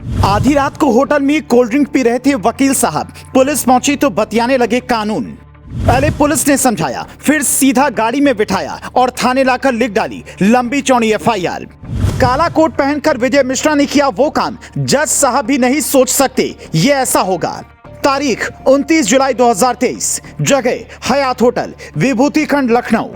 आधी रात को होटल में कोल्ड ड्रिंक पी रहे थे वकील साहब। पुलिस पहुंची तो बतियाने लगे कानून। पहले पुलिस ने समझाया, फिर सीधा गाड़ी में बिठाया और थाने लाकर लिख डाली लंबी चौड़ी एफआईआर। काला कोट पहनकर विजय मिश्रा ने किया वो काम जज साहब भी नहीं सोच सकते ये ऐसा होगा। तारीख 29 जुलाई 2023, जगह हयात होटल, विभूति खंड, लखनऊ।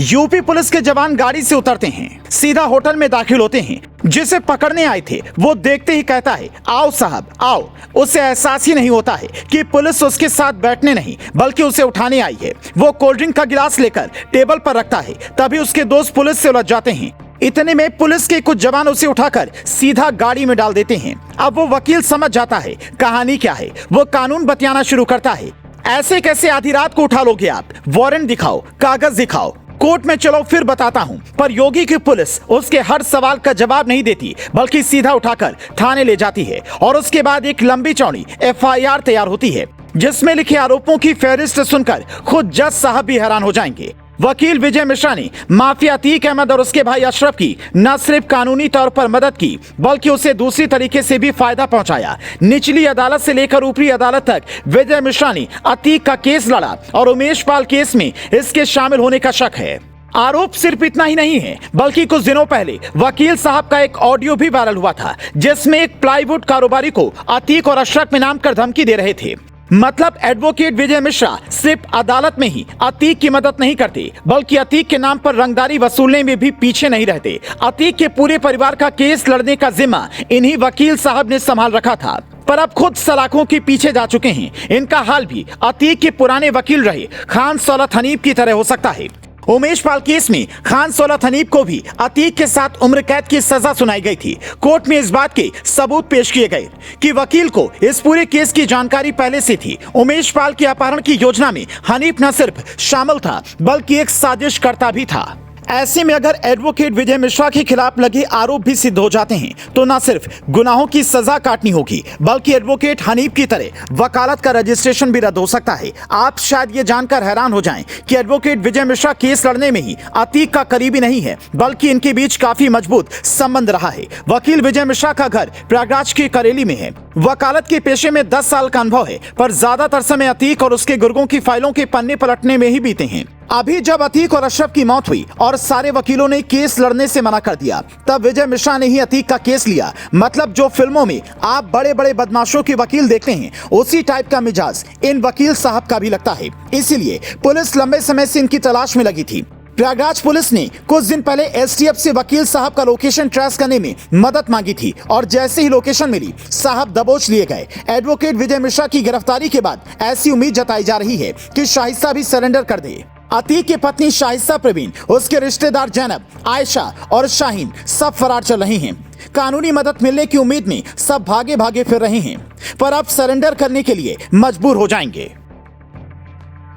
यूपी पुलिस के जवान गाड़ी से उतरते हैं, सीधा होटल में दाखिल होते हैं। जिसे पकड़ने आए थे वो देखते ही कहता है, आओ साहब आओ। उसे एहसास ही नहीं होता है कि पुलिस उसके साथ बैठने नहीं बल्कि उसे उठाने आई है। वो कोल्ड ड्रिंक का गिलास लेकर टेबल पर रखता है, तभी उसके दोस्त पुलिस से उलझ जाते हैं। इतने में पुलिस के कुछ जवान उसे उठाकर सीधा गाड़ी में डाल देते हैं। अब वो वकील समझ जाता है कहानी क्या है। वो कानून बतियाना शुरू करता है। ऐसे कैसे आधी रात को उठा लोगे आप? वारंट दिखाओ, कागज दिखाओ, कोर्ट में चलो फिर बताता हूँ। पर योगी की पुलिस उसके हर सवाल का जवाब नहीं देती बल्कि सीधा उठाकर थाने ले जाती है और उसके बाद एक लंबी चौड़ी एफआईआर तैयार होती है जिसमें लिखे आरोपों की फहरिस्त सुनकर खुद जज साहब भी हैरान हो जाएंगे। वकील विजय मिश्रा ने माफिया अतीक अहमद और उसके भाई अशरफ की न सिर्फ कानूनी तौर पर मदद की बल्कि उसे दूसरी तरीके से भी फायदा पहुंचाया। निचली अदालत से लेकर ऊपरी अदालत तक विजय मिश्रा ने अतीक का केस लड़ा और उमेश पाल केस में इसके शामिल होने का शक है। आरोप सिर्फ इतना ही नहीं है बल्कि कुछ दिनों पहले वकील साहब का एक ऑडियो भी वायरल हुआ था जिसमें एक प्लाईवुड कारोबारी को अतीक और अशरफ में नाम कर धमकी दे रहे थे। मतलब एडवोकेट विजय मिश्रा सिर्फ अदालत में ही अतीक की मदद नहीं करते बल्कि अतीक के नाम पर रंगदारी वसूलने में भी पीछे नहीं रहते। अतीक के पूरे परिवार का केस लड़ने का जिम्मा इन्हीं वकील साहब ने संभाल रखा था, पर अब खुद सलाखों के पीछे जा चुके हैं। इनका हाल भी अतीक के पुराने वकील रहे खान सौलत हनीफ की तरह हो सकता है। उमेश पाल केस में खान सौलत हनीफ को भी अतीक के साथ उम्र कैद की सजा सुनाई गई थी। कोर्ट में इस बात के सबूत पेश किए गए कि वकील को इस पूरे केस की जानकारी पहले से थी। उमेश पाल के अपहरण की योजना में हनीफ न सिर्फ शामिल था बल्कि एक साजिशकर्ता भी था। ऐसे में अगर एडवोकेट विजय मिश्रा के खिलाफ लगे आरोप भी सिद्ध हो जाते हैं तो न सिर्फ गुनाहों की सजा काटनी होगी बल्कि एडवोकेट हनीफ की तरह वकालत का रजिस्ट्रेशन भी रद्द हो सकता है। आप शायद ये जानकर हैरान हो जाएं कि एडवोकेट विजय मिश्रा केस लड़ने में ही अतीक का करीबी नहीं है बल्कि इनके बीच काफी मजबूत संबंध रहा है। वकील विजय मिश्रा का घर प्रयागराज के करेली में है। वकालत के पेशे में 10 साल का अनुभव है, पर ज्यादातर समय अतीक और उसके गुर्गों की फाइलों के पन्ने पलटने में ही बीते हैं। अभी जब अतीक और अशरफ की मौत हुई और सारे वकीलों ने केस लड़ने से मना कर दिया, तब विजय मिश्रा ने ही अतीक का केस लिया। मतलब जो फिल्मों में आप बड़े बड़े बदमाशों के वकील देखते हैं उसी टाइप का मिजाज इन वकील साहब का भी लगता है। इसीलिए पुलिस लंबे समय से इनकी तलाश में लगी थी। प्रयागराज पुलिस ने कुछ दिन पहले एसटीएफ से वकील साहब का लोकेशन ट्रेस करने में मदद मांगी थी और जैसे ही लोकेशन मिली साहब दबोच लिए गए। एडवोकेट विजय मिश्रा की गिरफ्तारी के बाद ऐसी उम्मीद जताई जा रही है कि शाइस्ता भी सरेंडर कर दे। अतीक की पत्नी शाइस्ता प्रवीण, उसके रिश्तेदार जैनब, आयशा और शाहीन सब फरार चल रहे हैं। कानूनी मदद मिलने की उम्मीद में सब भागे भागे फिर रहे हैं, पर अब सरेंडर करने के लिए मजबूर हो जाएंगे।